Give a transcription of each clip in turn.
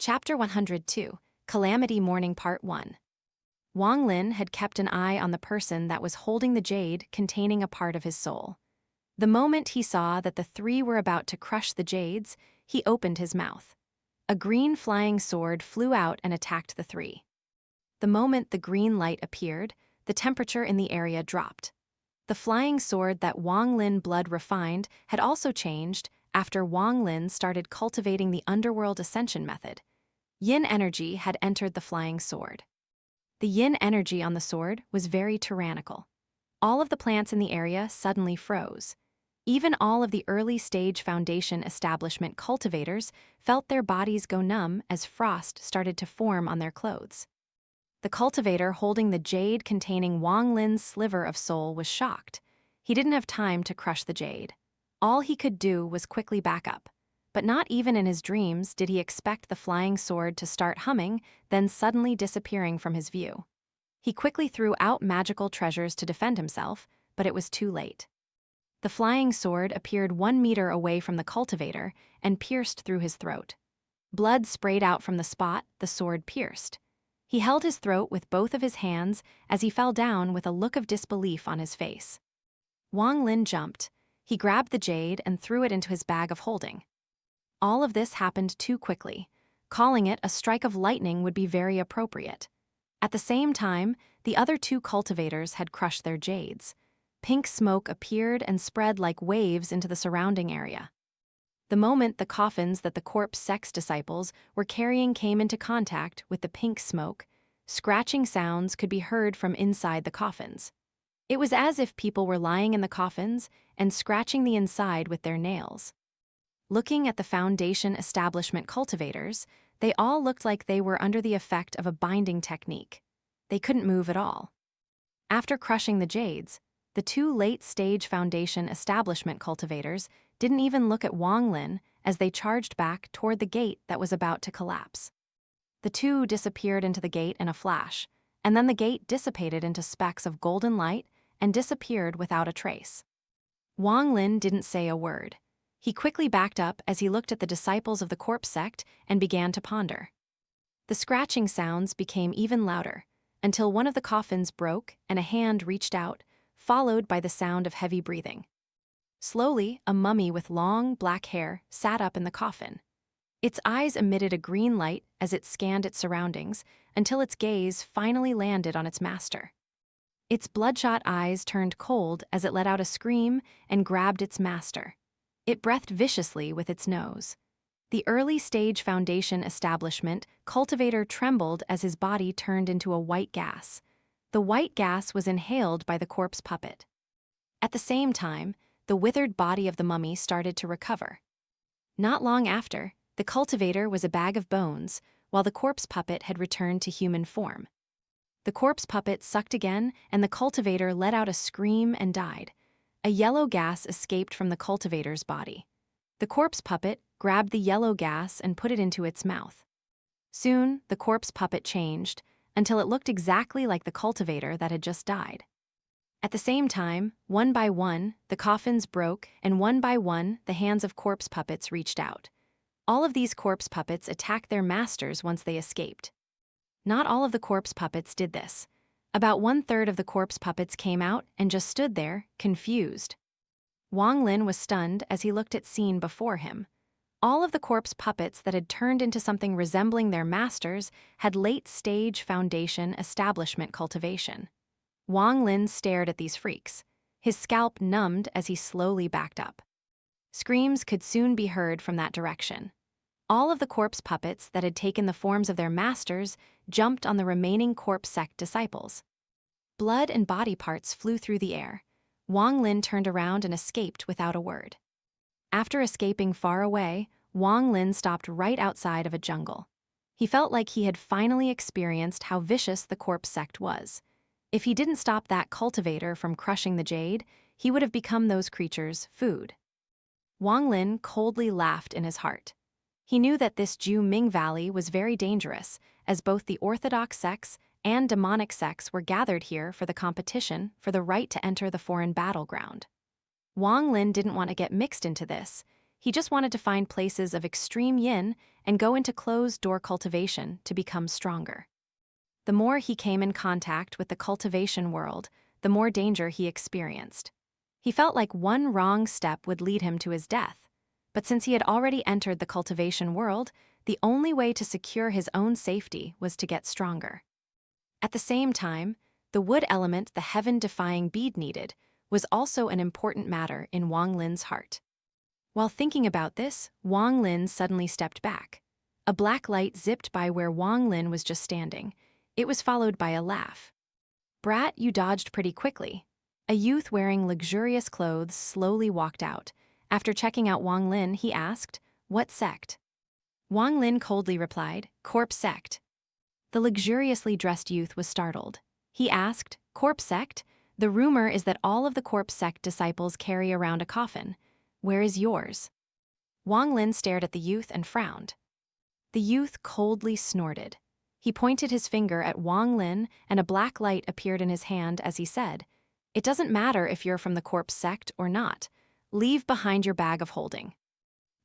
Chapter 102, Calamity Mourning Part 1. Wang Lin had kept an eye on the person that was holding the jade containing a part of his soul. The moment he saw that the three were about to crush the jades, he opened his mouth. A green flying sword flew out and attacked the three. The moment the green light appeared, the temperature in the area dropped. The flying sword that Wang Lin blood refined had also changed after Wang Lin started cultivating the underworld ascension method. Yin energy had entered the flying sword. The yin energy on the sword was very tyrannical. All of the plants in the area suddenly froze. Even all of the early-stage foundation establishment cultivators felt their bodies go numb as frost started to form on their clothes. The cultivator holding the jade containing Wang Lin's sliver of soul was shocked. He didn't have time to crush the jade. All he could do was quickly back up. But not even in his dreams did he expect the flying sword to start humming, then suddenly disappearing from his view. He quickly threw out magical treasures to defend himself, but it was too late. The flying sword appeared 1 meter away from the cultivator and pierced through his throat. Blood sprayed out from the spot the sword pierced. He held his throat with both of his hands as he fell down with a look of disbelief on his face. Wang Lin jumped. He grabbed the jade and threw it into his bag of holding. All of this happened too quickly. Calling it a strike of lightning would be very appropriate. At the same time, the other two cultivators had crushed their jades. Pink smoke appeared and spread like waves into the surrounding area. The moment the coffins that the corpse sex disciples were carrying came into contact with the pink smoke, scratching sounds could be heard from inside the coffins. It was as if people were lying in the coffins and scratching the inside with their nails. Looking at the foundation establishment cultivators, they all looked like they were under the effect of a binding technique. They couldn't move at all. After crushing the jades, the two late-stage foundation establishment cultivators didn't even look at Wang Lin as they charged back toward the gate that was about to collapse. The two disappeared into the gate in a flash, and then the gate dissipated into specks of golden light and disappeared without a trace. Wang Lin didn't say a word. He quickly backed up as he looked at the disciples of the corpse sect and began to ponder. The scratching sounds became even louder, until one of the coffins broke and a hand reached out, followed by the sound of heavy breathing. Slowly, a mummy with long, black hair sat up in the coffin. Its eyes emitted a green light as it scanned its surroundings until its gaze finally landed on its master. Its bloodshot eyes turned cold as it let out a scream and grabbed its master. It breathed viciously with its nose. The early-stage foundation establishment cultivator trembled as his body turned into a white gas. The white gas was inhaled by the corpse puppet. At the same time, the withered body of the mummy started to recover. Not long after, the cultivator was a bag of bones, while the corpse puppet had returned to human form. The corpse puppet sucked again, and the cultivator let out a scream and died. A yellow gas escaped from the cultivator's body. The corpse puppet grabbed the yellow gas and put it into its mouth. Soon, the corpse puppet changed, until it looked exactly like the cultivator that had just died. At the same time, one by one, the coffins broke, and one by one, the hands of corpse puppets reached out. All of these corpse puppets attacked their masters once they escaped. Not all of the corpse puppets did this. About 1/3 of the corpse puppets came out and just stood there, confused. Wang Lin was stunned as he looked at scene before him. All of the corpse puppets that had turned into something resembling their masters had late-stage foundation establishment cultivation. Wang Lin stared at these freaks. His scalp numbed as he slowly backed up. Screams could soon be heard from that direction. All of the corpse puppets that had taken the forms of their masters jumped on the remaining corpse sect disciples. Blood and body parts flew through the air. Wang Lin turned around and escaped without a word. After escaping far away, Wang Lin stopped right outside of a jungle. He felt like he had finally experienced how vicious the corpse sect was. If he didn't stop that cultivator from crushing the jade, he would have become those creatures' food. Wang Lin coldly laughed in his heart. He knew that this Ju-Ming Valley was very dangerous, as both the orthodox sects and demonic sects were gathered here for the competition for the right to enter the foreign battleground. Wang Lin didn't want to get mixed into this. He just wanted to find places of extreme yin and go into closed-door cultivation to become stronger. The more he came in contact with the cultivation world, the more danger he experienced. He felt like one wrong step would lead him to his death, but since he had already entered the cultivation world, the only way to secure his own safety was to get stronger. At the same time, the wood element the heaven-defying bead needed was also an important matter in Wang Lin's heart. While thinking about this, Wang Lin suddenly stepped back. A black light zipped by where Wang Lin was just standing. It was followed by a laugh. "Brat, you dodged pretty quickly." A youth wearing luxurious clothes slowly walked out. After checking out Wang Lin, he asked, "What sect?" Wang Lin coldly replied, "Corpse sect." The luxuriously dressed youth was startled. He asked, "Corpse sect? The rumor is that all of the corpse sect disciples carry around a coffin. Where is yours?" Wang Lin stared at the youth and frowned. The youth coldly snorted. He pointed his finger at Wang Lin, and a black light appeared in his hand as he said, "It doesn't matter if you're from the corpse sect or not. Leave behind your bag of holding."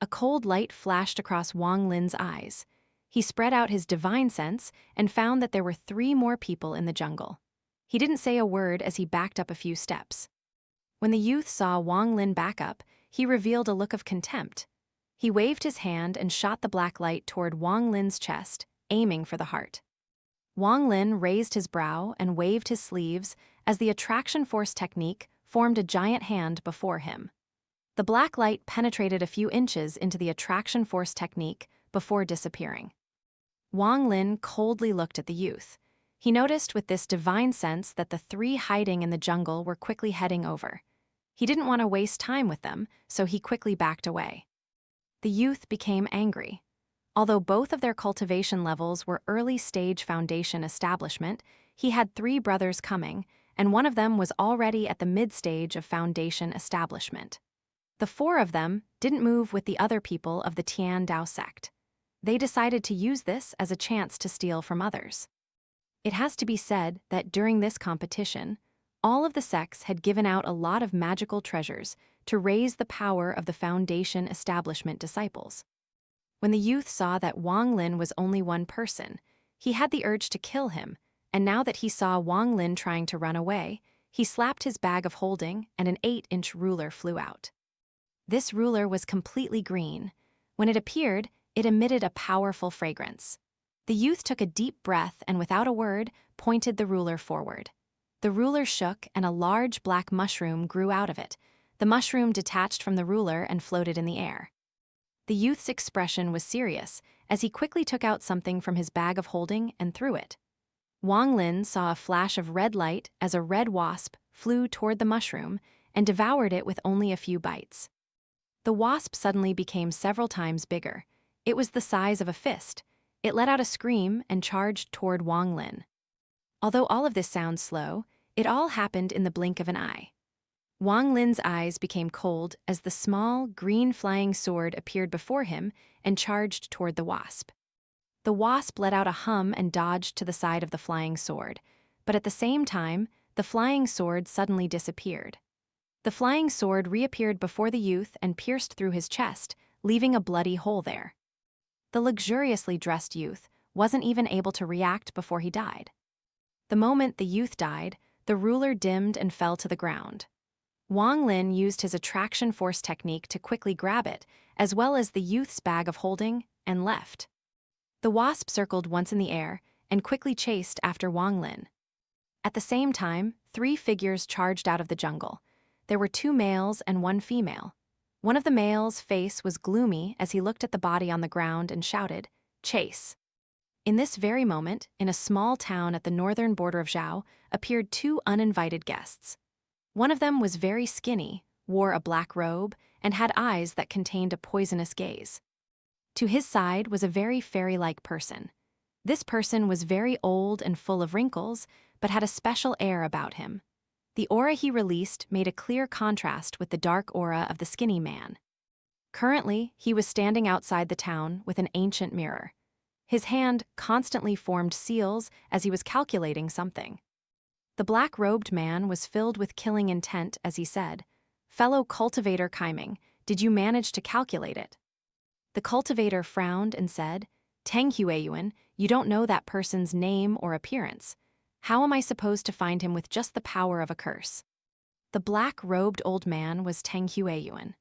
A cold light flashed across Wang Lin's eyes. He spread out his divine sense and found that there were 3 more people in the jungle. He didn't say a word as he backed up a few steps. When the youth saw Wang Lin back up, he revealed a look of contempt. He waved his hand and shot the black light toward Wang Lin's chest, aiming for the heart. Wang Lin raised his brow and waved his sleeves as the attraction force technique formed a giant hand before him. The black light penetrated a few inches into the attraction force technique before disappearing. Wang Lin coldly looked at the youth. He noticed with this divine sense that the 3 hiding in the jungle were quickly heading over. He didn't want to waste time with them, so he quickly backed away. The youth became angry. Although both of their cultivation levels were early-stage foundation establishment, he had 3 brothers coming, and one of them was already at the mid-stage of foundation establishment. The 4 of them didn't move with the other people of the Tian Dao sect. They decided to use this as a chance to steal from others. It has to be said that during this competition, all of the sects had given out a lot of magical treasures to raise the power of the foundation establishment disciples. When the youth saw that Wang Lin was only one person, he had the urge to kill him, and now that he saw Wang Lin trying to run away, he slapped his bag of holding and an 8-inch ruler flew out. This ruler was completely green. When it appeared, it emitted a powerful fragrance. The youth took a deep breath and without a word, pointed the ruler forward. The ruler shook and a large black mushroom grew out of it. The mushroom detached from the ruler and floated in the air. The youth's expression was serious as he quickly took out something from his bag of holding and threw it. Wang Lin saw a flash of red light as a red wasp flew toward the mushroom and devoured it with only a few bites. The wasp suddenly became several times bigger. It was the size of a fist. It let out a scream and charged toward Wang Lin. Although all of this sounds slow, it all happened in the blink of an eye. Wang Lin's eyes became cold as the small, green flying sword appeared before him and charged toward the wasp. The wasp let out a hum and dodged to the side of the flying sword, but at the same time, the flying sword suddenly disappeared. The flying sword reappeared before the youth and pierced through his chest, leaving a bloody hole there. The luxuriously dressed youth wasn't even able to react before he died. The moment the youth died, the ruler dimmed and fell to the ground. Wang Lin used his attraction force technique to quickly grab it, as well as the youth's bag of holding, and left. The wasp circled once in the air and quickly chased after Wang Lin. At the same time, 3 figures charged out of the jungle. There were 2 males and 1 female. One of the males' face was gloomy as he looked at the body on the ground and shouted, "Chase." In this very moment, in a small town at the northern border of Zhao, appeared 2 uninvited guests. One of them was very skinny, wore a black robe, and had eyes that contained a poisonous gaze. To his side was a very fairy-like person. This person was very old and full of wrinkles, but had a special air about him. The aura he released made a clear contrast with the dark aura of the skinny man. Currently, he was standing outside the town with an ancient mirror. His hand constantly formed seals as he was calculating something. The black-robed man was filled with killing intent as he said, "Fellow cultivator Kaiming, Did you manage to calculate it? The cultivator frowned and said, Tang Hueyuan, you don't know that person's name or appearance. How am I supposed to find him with just the power of a curse? The black-robed old man was Tang Hueyuan.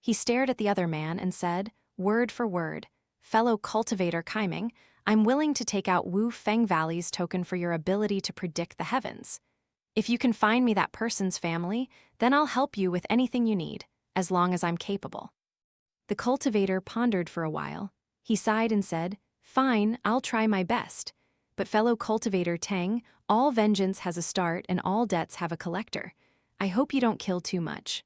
He stared at the other man and said, word for word, fellow cultivator Kaiming, I'm willing to take out Wu Feng Valley's token for your ability to predict the heavens. If you can find me that person's family, then I'll help you with anything you need, as long as I'm capable. The cultivator pondered for a while. He sighed and said, fine, I'll try my best. But fellow cultivator Tang, all vengeance has a start and all debts have a collector. I hope you don't kill too much.